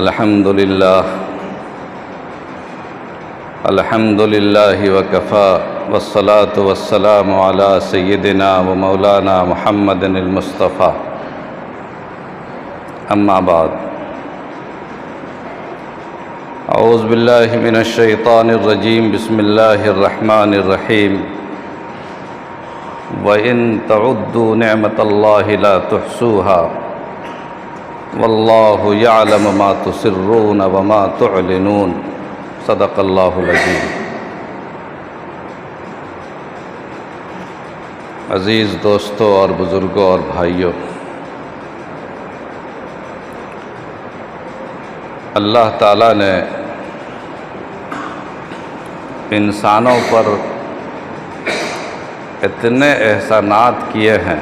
الحمد لله وكفى والصلاة والسلام على سيدنا ومولانا محمد المصطفى أما بعد أعوذ بالله من الشيطان الرجيم بسم الله الرحمن الرحيم وَإِن تَعُدُّوا نِعْمَةَ اللَّهِ لَا تُحْصُوهَا وَاللَّهُ يَعْلَمُ مَا تُسِرُّونَ وَمَا تُعْلِنُونَ صدق اللہ العظیم۔ عزیز دوستوں اور بزرگوں اور بھائیوں، اللہ تعالیٰ نے انسانوں پر اتنے احسانات کیے ہیں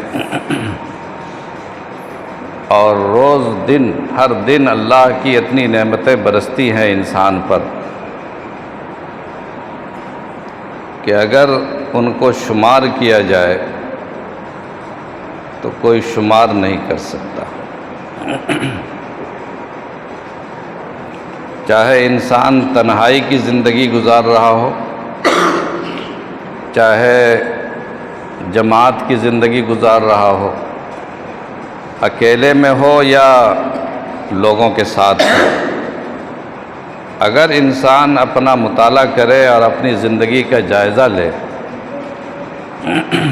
اور روز دن ہر دن اللہ کی اتنی نعمتیں برستی ہیں انسان پر کہ اگر ان کو شمار کیا جائے تو کوئی شمار نہیں کر سکتا۔ چاہے انسان تنہائی کی زندگی گزار رہا ہو، چاہے جماعت کی زندگی گزار رہا ہو، اکیلے میں ہو یا لوگوں کے ساتھ ہو، اگر انسان اپنا مطالعہ کرے اور اپنی زندگی کا جائزہ لے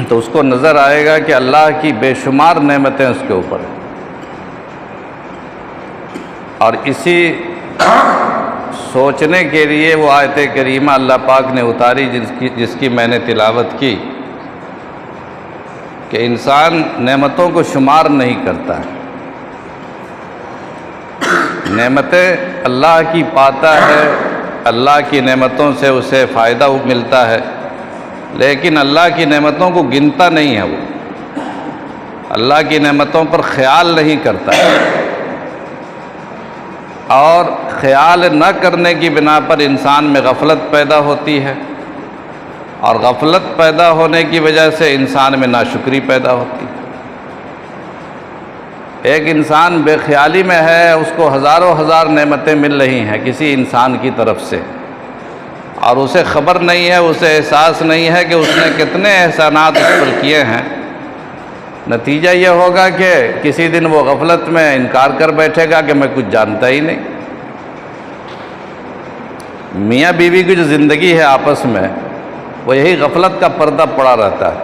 تو اس کو نظر آئے گا کہ اللہ کی بے شمار نعمتیں اس کے اوپر ہیں۔ اور اسی سوچنے کے لیے وہ آیت کریمہ اللہ پاک نے اتاری جس کی میں نے تلاوت کی کہ انسان نعمتوں کو شمار نہیں کرتا ہے، نعمتیں اللہ کی پاتا ہے، اللہ کی نعمتوں سے اسے فائدہ ملتا ہے، لیکن اللہ کی نعمتوں کو گنتا نہیں ہے، وہ اللہ کی نعمتوں پر خیال نہیں کرتا ہے، اور خیال نہ کرنے کی بنا پر انسان میں غفلت پیدا ہوتی ہے، اور غفلت پیدا ہونے کی وجہ سے انسان میں ناشکری پیدا ہوتی ہے۔ ایک انسان بے خیالی میں ہے، اس کو ہزاروں ہزار نعمتیں مل رہی ہیں کسی انسان کی طرف سے، اور اسے خبر نہیں ہے، اسے احساس نہیں ہے کہ اس نے کتنے احسانات اس پر کیے ہیں۔ نتیجہ یہ ہوگا کہ کسی دن وہ غفلت میں انکار کر بیٹھے گا کہ میں کچھ جانتا ہی نہیں۔ میاں بیوی کی جو زندگی ہے آپس میں، وہ یہی غفلت کا پردہ پڑا رہتا ہے۔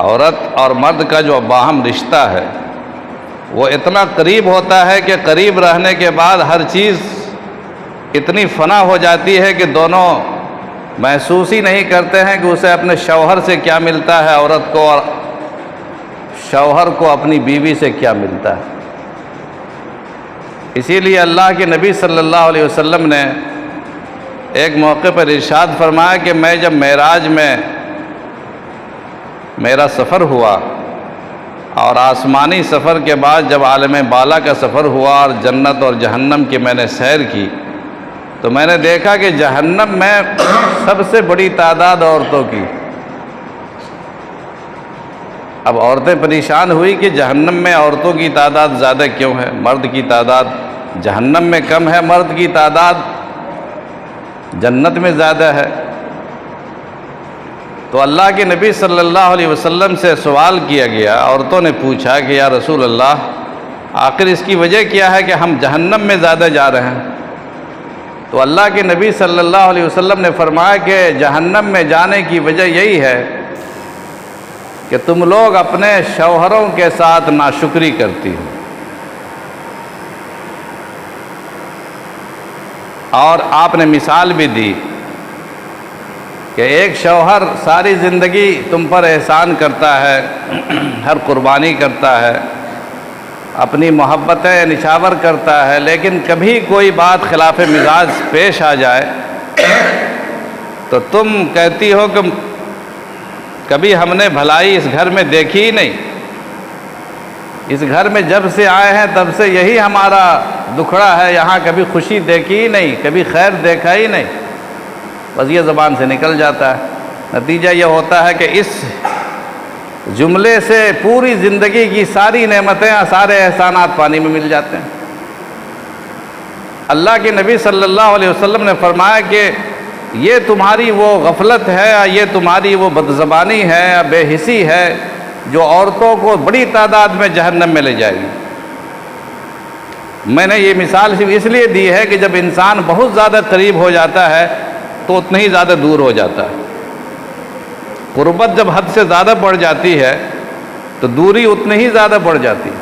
عورت اور مرد کا جو باہم رشتہ ہے وہ اتنا قریب ہوتا ہے کہ قریب رہنے کے بعد ہر چیز اتنی فنا ہو جاتی ہے کہ دونوں محسوس ہی نہیں کرتے ہیں کہ اسے اپنے شوہر سے کیا ملتا ہے عورت کو، اور شوہر کو اپنی بیوی سے کیا ملتا ہے۔ اسی لیے اللہ کے نبی صلی اللہ علیہ وسلم نے ایک موقع پر ارشاد فرمایا کہ میں جب معراج میں میرا سفر ہوا اور آسمانی سفر کے بعد جب عالم بالا کا سفر ہوا اور جنت اور جہنم کی میں نے سیر کی، تو میں نے دیکھا کہ جہنم میں سب سے بڑی تعداد عورتوں کی۔ اب عورتیں پریشان ہوئی کہ جہنم میں عورتوں کی تعداد زیادہ کیوں ہے، مرد کی تعداد جہنم میں کم ہے، مرد کی تعداد جنت میں زیادہ ہے۔ تو اللہ کے نبی صلی اللہ علیہ وسلم سے سوال کیا گیا، عورتوں نے پوچھا کہ یا رسول اللہ آخر اس کی وجہ کیا ہے کہ ہم جہنم میں زیادہ جا رہے ہیں؟ تو اللہ کے نبی صلی اللہ علیہ وسلم نے فرمایا کہ جہنم میں جانے کی وجہ یہی ہے کہ تم لوگ اپنے شوہروں کے ساتھ ناشکری کرتی ہو۔ اور آپ نے مثال بھی دی کہ ایک شوہر ساری زندگی تم پر احسان کرتا ہے، ہر قربانی کرتا ہے، اپنی محبتیں نچھاور کرتا ہے، لیکن کبھی کوئی بات خلاف مزاج پیش آ جائے تو تم کہتی ہو کہ کبھی ہم نے بھلائی اس گھر میں دیکھی ہی نہیں، اس گھر میں جب سے آئے ہیں تب سے یہی ہمارا دکھڑا ہے، یہاں کبھی خوشی دیکھی ہی نہیں، کبھی خیر دیکھا ہی نہیں، بس یہ زبان سے نکل جاتا ہے۔ نتیجہ یہ ہوتا ہے کہ اس جملے سے پوری زندگی کی ساری نعمتیں، سارے احسانات پانی میں مل جاتے ہیں۔ اللہ کے نبی صلی اللہ علیہ وسلم نے فرمایا کہ یہ تمہاری وہ غفلت ہے، یہ تمہاری وہ بدزبانی ہے، بے حسی ہے جو عورتوں کو بڑی تعداد میں جہنم میں لے جائے گی۔ میں نے یہ مثال صرف اس لیے دی ہے کہ جب انسان بہت زیادہ قریب ہو جاتا ہے تو اتنا ہی زیادہ دور ہو جاتا ہے۔ قربت جب حد سے زیادہ بڑھ جاتی ہے تو دوری اتنی ہی زیادہ بڑھ جاتی ہے۔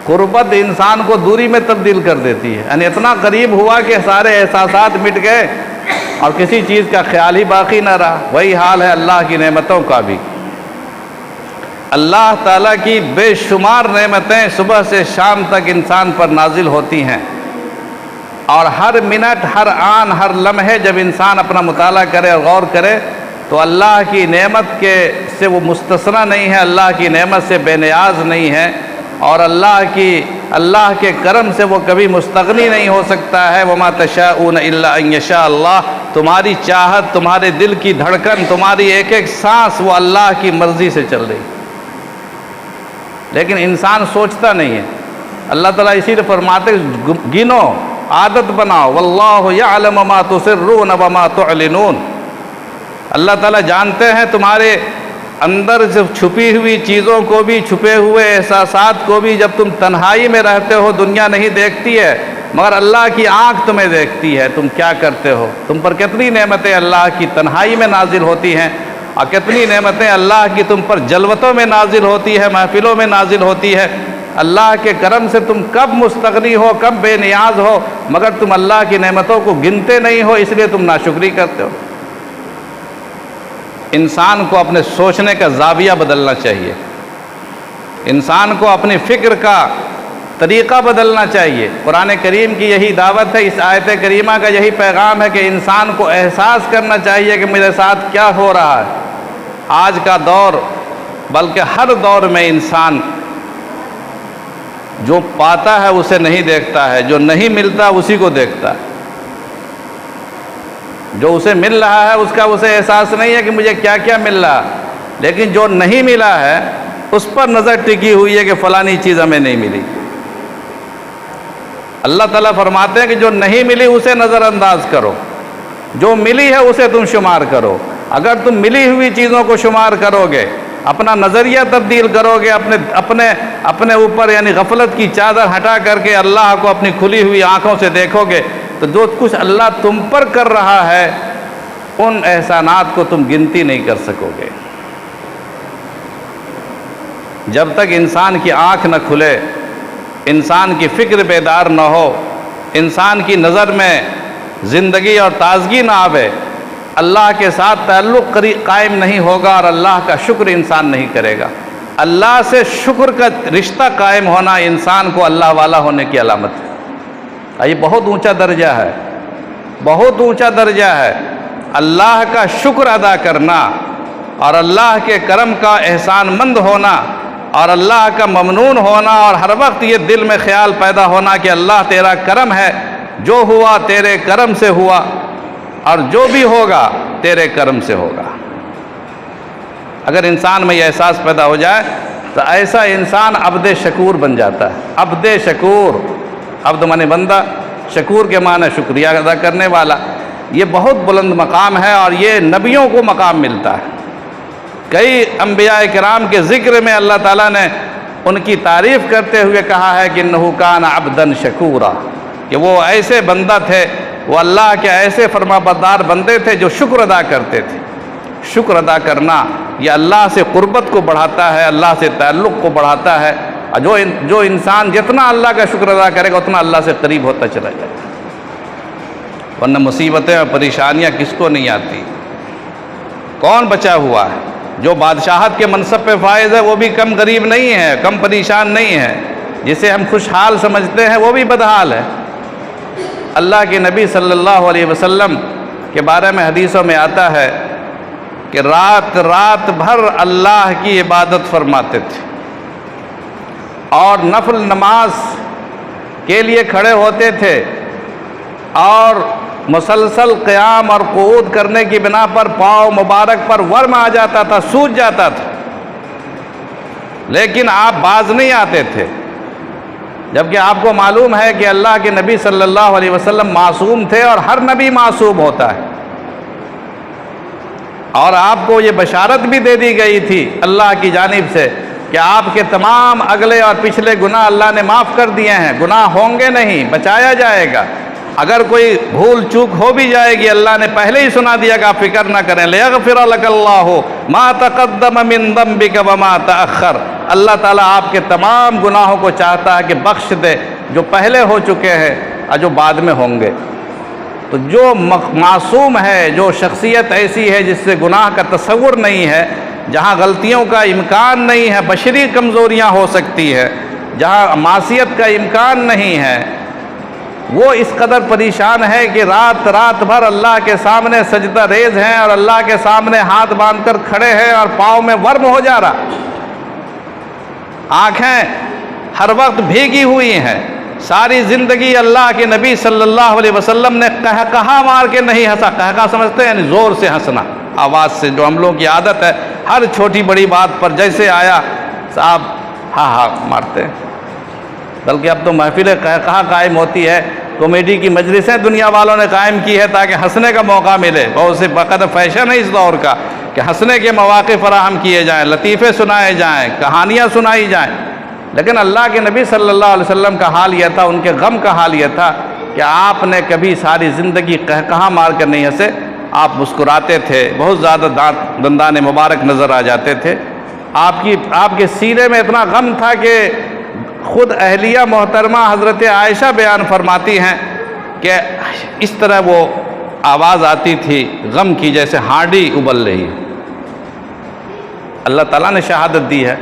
قربت انسان کو دوری میں تبدیل کر دیتی ہے، یعنی اتنا قریب ہوا کہ سارے احساسات مٹ گئے اور کسی چیز کا خیال ہی باقی نہ رہا۔ وہی حال ہے اللہ کی نعمتوں کا بھی۔ اللہ تعالیٰ کی بے شمار نعمتیں صبح سے شام تک انسان پر نازل ہوتی ہیں، اور ہر منٹ، ہر آن، ہر لمحے جب انسان اپنا مطالعہ کرے اور غور کرے تو اللہ کی نعمت سے وہ مستثنی نہیں ہے، اللہ کی نعمت سے بے نیاز نہیں ہے، اور اللہ کے کرم سے وہ کبھی مستغنی نہیں ہو سکتا ہے۔ وَمَا تَشَاءُونَ إِلَّا أَن يَشَاءَ اللَّهُ، تمہاری چاہت، تمہارے دل کی دھڑکن، تمہاری ایک ایک سانس وہ اللہ کی مرضی سے چل رہی، لیکن انسان سوچتا نہیں ہے۔ اللہ تعالیٰ اسی لیے فرماتے گنو، عادت بناؤ، وَاللَّهُ يَعْلَمُ مَا تُسِرُّونَ وَمَا تُعْلِنُونَ، اللہ تعالیٰ جانتے ہیں تمہارے اندر سے چھپی ہوئی چیزوں کو بھی، چھپے ہوئے احساسات کو بھی۔ جب تم تنہائی میں رہتے ہو دنیا نہیں دیکھتی ہے، مگر اللہ کی آنکھ تمہیں دیکھتی ہے تم کیا کرتے ہو۔ تم پر کتنی نعمتیں اللہ کی تنہائی میں نازل ہوتی ہیں، اور کتنی نعمتیں اللہ کی تم پر جلوتوں میں نازل ہوتی ہے، محفلوں میں نازل ہوتی ہے۔ اللہ کے کرم سے تم کب مستغنی ہو، کب بے نیاز ہو، مگر تم اللہ کی نعمتوں کو گنتے نہیں ہو، اس لیے تم ناشکری کرتے ہو۔ انسان کو اپنے سوچنے کا زاویہ بدلنا چاہیے، انسان کو اپنی فکر کا طریقہ بدلنا چاہیے۔ قرآن کریم کی یہی دعوت ہے، اس آیت کریمہ کا یہی پیغام ہے کہ انسان کو احساس کرنا چاہیے کہ میرے ساتھ کیا ہو رہا ہے۔ آج کا دور، بلکہ ہر دور میں انسان جو پاتا ہے اسے نہیں دیکھتا ہے، جو نہیں ملتا اسی کو دیکھتا ہے۔ جو اسے مل رہا ہے اس کا اسے احساس نہیں ہے کہ مجھے کیا کیا مل رہا، لیکن جو نہیں ملا ہے اس پر نظر ٹکی ہوئی ہے کہ فلانی چیز ہمیں نہیں ملی۔ اللہ تعالیٰ فرماتے ہیں کہ جو نہیں ملی اسے نظر انداز کرو، جو ملی ہے اسے تم شمار کرو۔ اگر تم ملی ہوئی چیزوں کو شمار کرو گے، اپنا نظریہ تبدیل کرو گے، اپنے اوپر یعنی غفلت کی چادر ہٹا کر کے اللہ کو اپنی کھلی ہوئی آنکھوں سے دیکھو گے، تو جو کچھ اللہ تم پر کر رہا ہے ان احسانات کو تم گنتی نہیں کر سکو گے۔ جب تک انسان کی آنکھ نہ کھلے، انسان کی فکر بیدار نہ ہو، انسان کی نظر میں زندگی اور تازگی نہ آوے، اللہ کے ساتھ تعلق قائم نہیں ہوگا اور اللہ کا شکر انسان نہیں کرے گا۔ اللہ سے شکر کا رشتہ قائم ہونا انسان کو اللہ والا ہونے کی علامت ہے۔ یہ بہت اونچا درجہ ہے، بہت اونچا درجہ ہے۔ اللہ کا شکر ادا کرنا اور اللہ کے کرم کا احسان مند ہونا اور اللہ کا ممنون ہونا، اور ہر وقت یہ دل میں خیال پیدا ہونا کہ اللہ تیرا کرم ہے، جو ہوا تیرے کرم سے ہوا اور جو بھی ہوگا تیرے کرم سے ہوگا۔ اگر انسان میں یہ احساس پیدا ہو جائے تو ایسا انسان عبد شکور بن جاتا ہے۔ عبد شکور، عبد مانے بندہ، شکور کے معنی شکریہ ادا کرنے والا۔ یہ بہت بلند مقام ہے اور یہ نبیوں کو مقام ملتا ہے۔ کئی انبیاء کرام کے ذکر میں اللہ تعالیٰ نے ان کی تعریف کرتے ہوئے کہا ہے کہ انہ کان عبدا شکورا، کہ وہ ایسے بندہ تھے، وہ اللہ کے ایسے فرمانبردار بندے تھے جو شکر ادا کرتے تھے۔ شکر ادا کرنا یہ اللہ سے قربت کو بڑھاتا ہے، اللہ سے تعلق کو بڑھاتا ہے، اور جو انسان جتنا اللہ کا شکر ادا کرے گا اتنا اللہ سے قریب ہوتا چلا جائے گا۔ ورنہ مصیبتیں اور پریشانیاں کس کو نہیں آتی؟ کون بچا ہوا ہے؟ جو بادشاہت کے منصب پہ فائز ہے وہ بھی کم غریب نہیں ہے، کم پریشان نہیں ہے۔ جسے ہم خوشحال سمجھتے ہیں وہ بھی بدحال ہے۔ اللہ کے نبی صلی اللہ علیہ وسلم کے بارے میں حدیثوں میں آتا ہے کہ رات بھر اللہ کی عبادت فرماتے تھے اور نفل نماز کے لیے کھڑے ہوتے تھے، اور مسلسل قیام اور قعود کرنے کی بنا پر پاؤں مبارک پر ورم آ جاتا تھا، سوج جاتا تھا، لیکن آپ باز نہیں آتے تھے۔ جبکہ آپ کو معلوم ہے کہ اللہ کے نبی صلی اللہ علیہ وسلم معصوم تھے اور ہر نبی معصوم ہوتا ہے، اور آپ کو یہ بشارت بھی دے دی گئی تھی اللہ کی جانب سے کہ آپ کے تمام اگلے اور پچھلے گناہ اللہ نے معاف کر دیے ہیں، گناہ ہوں گے نہیں، بچایا جائے گا۔ اگر کوئی بھول چوک ہو بھی جائے گی اللہ نے پہلے ہی سنا دیا کہ آپ فکر نہ کریں، لِيَغْفِرَ لَكَ اللَّهُ مَا تَقَدَّمَ مِن ذَنبِكَ وَمَا تَأَخَّرَ۔ اللہ تعالیٰ آپ کے تمام گناہوں کو چاہتا ہے کہ بخش دے، جو پہلے ہو چکے ہیں اور جو بعد میں ہوں گے۔ تو جو معصوم ہے، جو شخصیت ایسی ہے جس سے گناہ کا تصور نہیں ہے، جہاں غلطیوں کا امکان نہیں ہے، بشری کمزوریاں ہو سکتی ہے، جہاں معصیت کا امکان نہیں ہے، وہ اس قدر پریشان ہے کہ رات بھر اللہ کے سامنے سجدہ ریز ہیں اور اللہ کے سامنے ہاتھ باندھ کر کھڑے ہیں اور پاؤں میں ورم ہو جا رہا، آنکھیں ہر وقت بھیگی ہوئی ہیں۔ ساری زندگی اللہ کے نبی صلی اللہ علیہ وسلم نے قہقہا مار کے نہیں ہنسا۔ قہقہا سمجھتے ہیں؟ یعنی زور سے ہنسنا، آواز سے، جو ہم لوگوں کی عادت ہے ہر چھوٹی بڑی بات پر جیسے آیا صاحب ہاں مارتے ہیں۔ بلکہ اب تو محفل قہقہا قائم ہوتی ہے، کامیڈی کی مجلسیں دنیا والوں نے قائم کی ہے تاکہ ہنسنے کا موقع ملے۔ بہت سے بقدر فیشن ہے اس دور کا کہ ہنسنے کے مواقع فراہم کیے جائیں، لطیفے سنائے جائیں، کہانیاں سنائی جائیں۔ لیکن اللہ کے نبی صلی اللہ علیہ وسلم کا حال یہ تھا، ان کے غم کا حال یہ تھا کہ آپ نے کبھی ساری زندگی قہقہا مار کر نہیں ہنسے، آپ مسکراتے تھے، بہت زیادہ دندان مبارک نظر آ جاتے تھے۔ آپ کے سینے میں اتنا غم تھا کہ خود اہلیہ محترمہ حضرت عائشہ بیان فرماتی ہیں کہ اس طرح وہ آواز آتی تھی غم کی، جیسے ہانڈی ابل رہی ہے۔ اللہ تعالیٰ نے شہادت دی ہے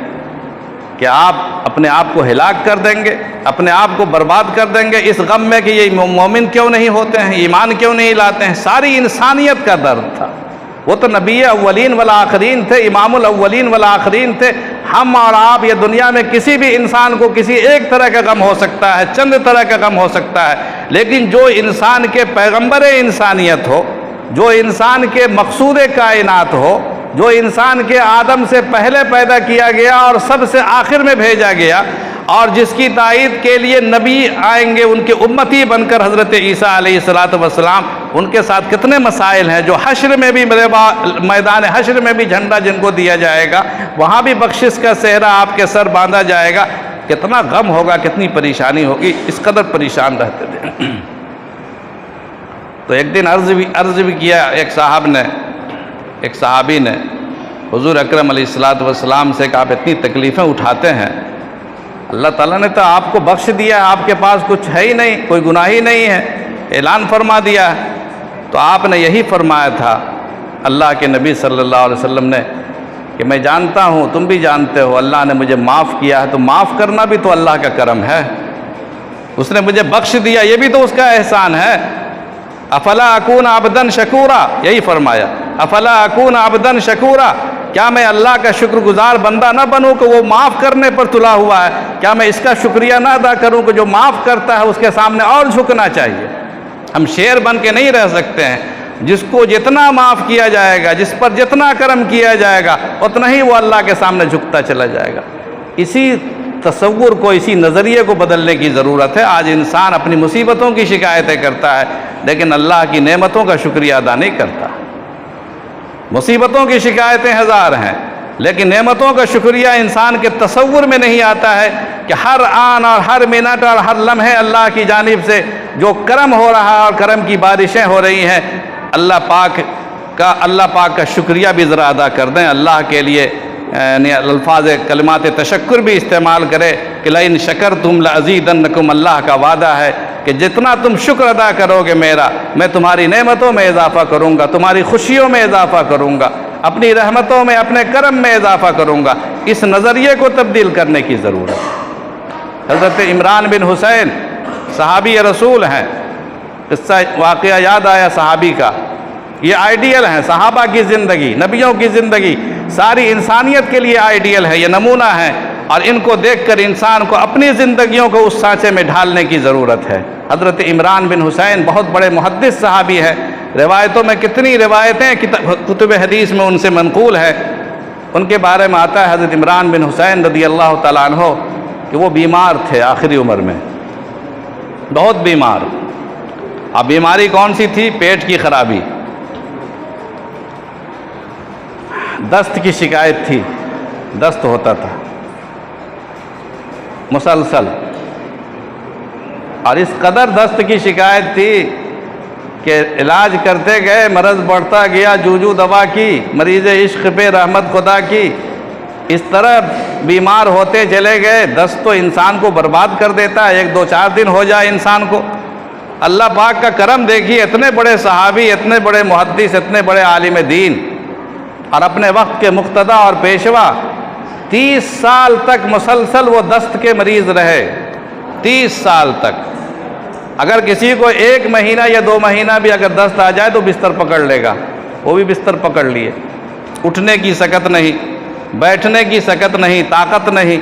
کہ آپ اپنے آپ کو ہلاک کر دیں گے، اپنے آپ کو برباد کر دیں گے اس غم میں کہ یہ مومن کیوں نہیں ہوتے ہیں، ایمان کیوں نہیں لاتے ہیں۔ ساری انسانیت کا درد تھا۔ وہ تو نبی اولین والآخرین تھے، امام الاولین والآخرین تھے۔ ہم اور آپ، یہ دنیا میں کسی بھی انسان کو کسی ایک طرح کا غم ہو سکتا ہے، چند طرح کا غم ہو سکتا ہے، لیکن جو انسان کے پیغمبر انسانیت ہو، جو انسان کے مقصود کائنات ہو، جو انسان کے آدم سے پہلے پیدا کیا گیا اور سب سے آخر میں بھیجا گیا، اور جس کی تائید کے لیے نبی آئیں گے ان کے امتی بن کر حضرت عیسیٰ علیہ السلام، ان کے ساتھ کتنے مسائل ہیں جو حشر میں بھی، میدان حشر میں بھی جھنڈا جن کو دیا جائے گا، وہاں بھی بخشش کا صحرا آپ کے سر باندھا جائے گا۔ کتنا غم ہوگا، کتنی پریشانی ہوگی، اس قدر پریشان رہتے تھے۔ تو ایک دن عرض بھی کیا ایک صحابی نے حضور اکرم علیہ السلام سے کہ آپ اتنی تکلیفیں اٹھاتے ہیں، اللہ تعالیٰ نے تو آپ کو بخش دیا، آپ کے پاس کچھ ہے ہی نہیں، کوئی گناہ ہی نہیں ہے، اعلان فرما دیا ہے۔ تو آپ نے یہی فرمایا تھا اللہ کے نبی صلی اللہ علیہ وسلم نے کہ میں جانتا ہوں، تم بھی جانتے ہو، اللہ نے مجھے معاف کیا ہے، تو معاف کرنا بھی تو اللہ کا کرم ہے، اس نے مجھے بخش دیا، یہ بھی تو اس کا احسان ہے۔ افلا اکون عبدن شکورا، یہی فرمایا، افلا اکون عبدن شکورا، کیا میں اللہ کا شکر گزار بندہ نہ بنوں کہ وہ معاف کرنے پر تلا ہوا ہے؟ کیا میں اس کا شکریہ نہ ادا کروں کہ جو معاف کرتا ہے اس کے سامنے اور جھکنا چاہیے؟ ہم شیر بن کے نہیں رہ سکتے ہیں۔ جس کو جتنا معاف کیا جائے گا، جس پر جتنا کرم کیا جائے گا، اتنا ہی وہ اللہ کے سامنے جھکتا چلا جائے گا۔ اسی تصور کو، اسی نظریے کو بدلنے کی ضرورت ہے۔ آج انسان اپنی مصیبتوں کی شکایتیں کرتا ہے لیکن اللہ کی نعمتوں کا شکریہ ادا نہیں کرتا۔ مصیبتوں کی شکایتیں ہزار ہیں لیکن نعمتوں کا شکریہ انسان کے تصور میں نہیں آتا ہے کہ ہر آن اور ہر منٹ اور ہر لمحے اللہ کی جانب سے جو کرم ہو رہا ہے اور کرم کی بارشیں ہو رہی ہیں، اللہ پاک کا شکریہ بھی ذرا ادا کر دیں۔ اللہ کے لیے الفاظ کلمات تشکر بھی استعمال کرے کہ لئن شکرتم لازیدنکم، اللہ کا وعدہ ہے کہ جتنا تم شکر ادا کرو گے میرا، میں تمہاری نعمتوں میں اضافہ کروں گا، تمہاری خوشیوں میں اضافہ کروں گا، اپنی رحمتوں میں، اپنے کرم میں اضافہ کروں گا۔ اس نظریے کو تبدیل کرنے کی ضرورت ہے۔ حضرت عمران بن حسین صحابی رسول ہیں، قصہ واقعہ یاد آیا صحابی کا۔ یہ آئیڈیل ہیں، صحابہ کی زندگی، نبیوں کی زندگی ساری انسانیت کے لیے آئیڈیل ہے، یہ نمونہ ہے، اور ان کو دیکھ کر انسان کو اپنی زندگیوں کو اس سانچے میں ڈھالنے کی ضرورت ہے۔ حضرت عمران بن حسین بہت بڑے محدث صحابی ہیں، روایتوں میں کتنی روایتیں کتب حدیث میں ان سے منقول ہے۔ ان کے بارے میں آتا ہے حضرت عمران بن حسین رضی اللہ تعالیٰ عنہ کہ وہ بیمار تھے آخری عمر میں، بہت بیمار۔ اب بیماری کون سی تھی؟ پیٹ کی خرابی، دست کی شکایت تھی، دست ہوتا تھا مسلسل، اور اس قدر دست کی شکایت تھی کہ علاج کرتے گئے، مرض بڑھتا گیا، جو دوا کی، مریض عشق پہ رحمت خدا کی، اس طرح بیمار ہوتے چلے گئے۔ دست تو انسان کو برباد کر دیتا ہے، 1-2-4 دن ہو جائے انسان کو۔ اللہ پاک کا کرم دیکھیے، اتنے بڑے صحابی، اتنے بڑے محدث، اتنے بڑے عالم دین، اور اپنے وقت کے مقتدی اور پیشوا 30 سال تک مسلسل وہ دست کے مریض رہے، 30 سال تک۔ اگر کسی کو 1 مہینہ یا 2 مہینہ بھی اگر دست آ جائے تو بستر پکڑ لے گا، وہ بھی بستر پکڑ لیے، اٹھنے کی سکت نہیں، بیٹھنے کی سکت نہیں، طاقت نہیں۔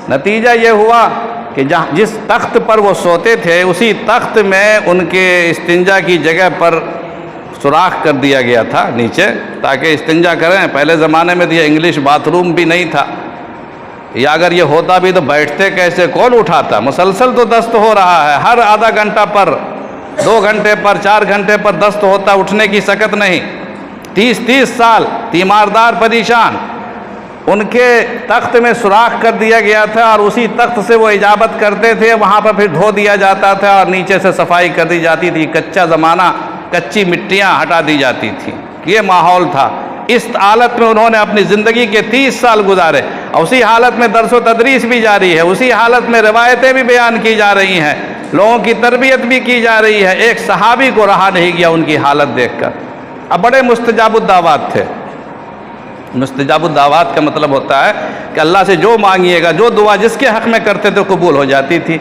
نتیجہ یہ ہوا کہ جس تخت پر وہ سوتے تھے اسی تخت میں ان کے استنجا کی جگہ پر سوراخ کر دیا گیا تھا نیچے، تاکہ استنجا کریں۔ پہلے زمانے میں تو یہ انگلش باتھ روم بھی نہیں تھا، یا اگر یہ ہوتا بھی تو بیٹھتے کیسے، کون اٹھاتا؟ مسلسل تو دست ہو رہا ہے، ہر آدھا گھنٹہ پر، 2 گھنٹے پر، 4 گھنٹے پر دست ہوتا، اٹھنے کی سکت نہیں۔ 30 سال تیماردار پریشان، ان کے تخت میں سوراخ کر دیا گیا تھا، اور اسی تخت سے وہ اجابت کرتے تھے، وہاں پر پھر دھو دیا جاتا تھا اور نیچے سے صفائی کر دی جاتی تھی، کچا زمانہ، کچی مٹیاں ہٹا دی جاتی تھیں، یہ ماحول تھا۔ اس حالت میں انہوں نے اپنی زندگی کے 30 سال گزارے، اور اسی حالت میں درس و تدریس بھی جاری ہے، اسی حالت میں روایتیں بھی بیان کی جا رہی ہیں، لوگوں کی تربیت بھی کی جا رہی ہے۔ ایک صحابی کو رہا نہیں گیا ان کی حالت دیکھ کر۔ اب بڑے مستجاب الدعوات تھے۔ مستجاب الدعوات کا مطلب ہوتا ہے کہ اللہ سے جو مانگیے گا، جو دعا جس کے حق میں کرتے تھے قبول ہو جاتی تھی۔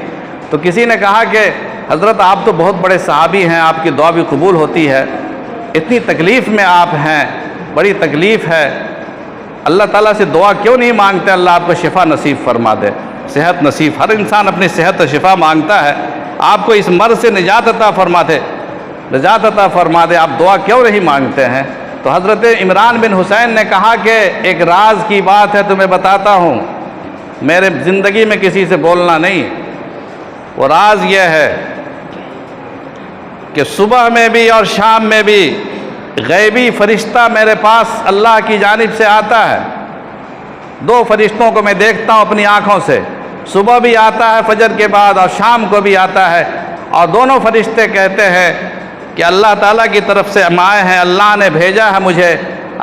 تو کسی نے کہا کہ حضرت آپ تو بہت بڑے صحابی ہیں، آپ کی دعا بھی قبول ہوتی ہے، اتنی تکلیف میں آپ ہیں، بڑی تکلیف ہے، اللہ تعالیٰ سے دعا کیوں نہیں مانگتے اللہ آپ کو شفا نصیب فرما دے، صحت نصیب؟ ہر انسان اپنی صحت و شفا مانگتا ہے، آپ کو اس مرض سے نجات عطا فرما دے، نجات عطا فرما دے، آپ دعا کیوں نہیں مانگتے ہیں؟ تو حضرت عمران بن حسین نے کہا کہ ایک راز کی بات ہے تمہیں بتاتا ہوں، میرے زندگی میں کسی سے بولنا نہیں۔ وہ راز یہ ہے کہ صبح میں بھی اور شام میں بھی غیبی فرشتہ میرے پاس اللہ کی جانب سے آتا ہے۔ 2 فرشتوں کو میں دیکھتا ہوں اپنی آنکھوں سے، صبح بھی آتا ہے فجر کے بعد اور شام کو بھی آتا ہے، اور دونوں فرشتے کہتے ہیں کہ اللہ تعالیٰ کی طرف سے ہم آئے ہیں، اللہ نے بھیجا ہے مجھے،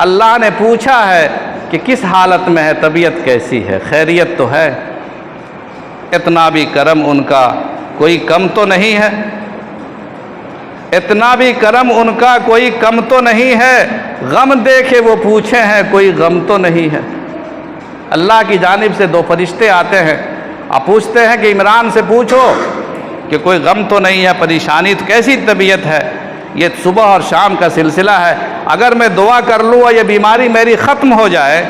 اللہ نے پوچھا ہے کہ کس حالت میں ہے، طبیعت کیسی ہے، خیریت تو ہے؟ اتنا بھی کرم ان کا کوئی کم تو نہیں ہے، اتنا بھی کرم ان کا کوئی کم تو نہیں ہے، غم دیکھے وہ پوچھے ہیں کوئی غم تو نہیں ہے۔ اللہ کی جانب سے 2 فرشتے آتے ہیں اور پوچھتے ہیں کہ عمران سے پوچھو کہ کوئی غم تو نہیں ہے، پریشانی تو کیسی طبیعت ہے؟ یہ صبح اور شام کا سلسلہ ہے، اگر میں دعا کر لوں اور یہ بیماری میری ختم ہو جائے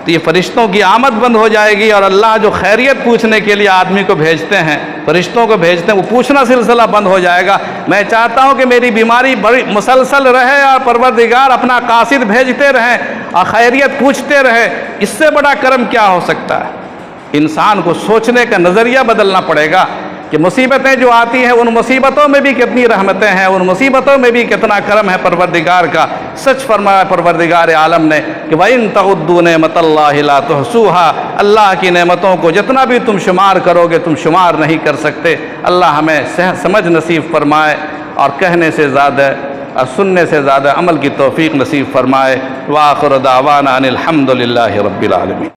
تو یہ فرشتوں کی آمد بند ہو جائے گی، اور اللہ جو خیریت پوچھنے کے لیے آدمی کو بھیجتے ہیں، فرشتوں کو بھیجتے ہیں، وہ پوچھنا سلسلہ بند ہو جائے گا۔ میں چاہتا ہوں کہ میری بیماری بڑی مسلسل رہے اور پروردگار اپنا قاصد بھیجتے رہیں اور خیریت پوچھتے رہے، اس سے بڑا کرم کیا ہو سکتا ہے؟ انسان کو سوچنے کا نظریہ بدلنا پڑے گا کہ مصیبتیں جو آتی ہیں ان مصیبتوں میں بھی کتنی رحمتیں ہیں، ان مصیبتوں میں بھی کتنا کرم ہے پروردگار کا۔ سچ فرمایا پروردگار عالم نے کہ وَإِن تَعُدُّوا نِعْمَتَ اللَّهِ لَا تُحْصُوهَا، اللہ کی نعمتوں کو جتنا بھی تم شمار کرو گے تم شمار نہیں کر سکتے۔ اللہ ہمیں سمجھ نصیب فرمائے اور کہنے سے زیادہ اور سننے سے زیادہ عمل کی توفیق نصیب فرمائے۔ وآخر دعوانا ان الحمد للہ رب العالمین۔